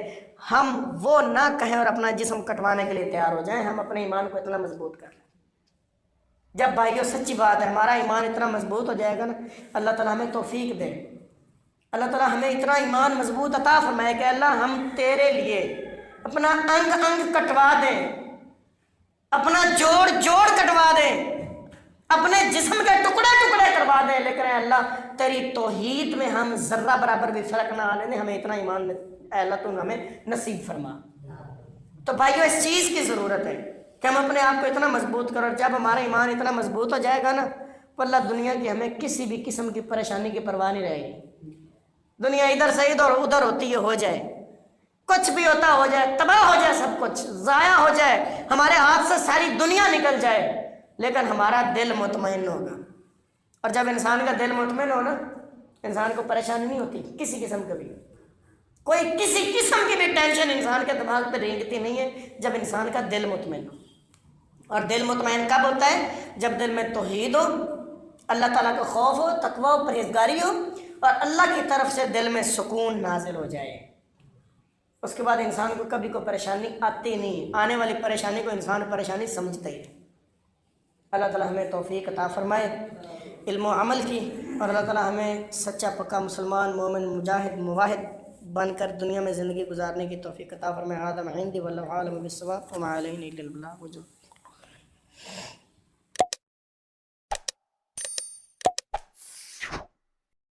ہم وہ نہ کہیں اور اپنا جسم کٹوانے کے لیے تیار ہو جائیں۔ ہم اپنے ایمان کو اتنا مضبوط کر لیں۔ جب بھائیو سچی بات ہے، ہمارا ایمان اتنا مضبوط ہو جائے گا نا، اللہ تعالیٰ ہمیں توفیق دے، اللہ تعالیٰ ہمیں اتنا ایمان مضبوط عطا فرمائے کہ اللہ ہم تیرے لیے اپنا انگ انگ کٹوا دیں، اپنا جوڑ کٹوا دیں، اپنے جسم کے ٹکڑے ٹکڑے کروا دیں، لیکن اے اللہ تیری توحید میں ہم ذرہ برابر بھی فرق نہ آنے دیں، ہمیں اتنا ایمان اے اللہ تو ہمیں نصیب فرما۔ تو بھائیو اس چیز کی ضرورت ہے کہ ہم اپنے آپ کو اتنا مضبوط کریں، اور جب ہمارا ایمان اتنا مضبوط ہو جائے گا نا، تو اللہ دنیا کی ہمیں کسی بھی قسم کی پریشانی کی پرواہ نہیں رہے گی۔ دنیا ادھر سے ادھر ہوتی ہے، ہو جائے کچھ بھی ہوتا ہو جائے، تباہ ہو جائے، سب کچھ ضائع ہو جائے، ہمارے ہاتھ سے ساری دنیا نکل جائے، لیکن ہمارا دل مطمئن ہوگا۔ اور جب انسان کا دل مطمئن ہو نا، انسان کو پریشانی نہیں ہوتی کسی قسم کا بھی، کوئی کسی قسم کی بھی ٹینشن انسان کے دماغ پہ رینگتی نہیں ہے جب انسان کا دل مطمئن ہو۔ اور دل مطمئن کب ہوتا ہے؟ جب دل میں توحید ہو، اللہ تعالیٰ کا خوف ہو، تقویٰ ہو، پرہیزگاری ہو، اور اللہ کی طرف سے دل میں سکون نازل ہو جائے، اس کے بعد انسان کو کبھی کوئی پریشانی آتی نہیں، آنے والی پریشانی کو انسان پریشانی سمجھتا ہی ہے۔ اللہ تعالیٰ ہمیں توفیق عطا فرمائے علم و عمل کی، اور اللہ تعالیٰ ہمیں سچا پکا مسلمان مومن مجاہد مواحد بن کر دنیا میں زندگی گزارنے کی توفیق عطا فرمائے۔ آدم عندی واللہ عالم بالصواب وما علینا الا البلاغ۔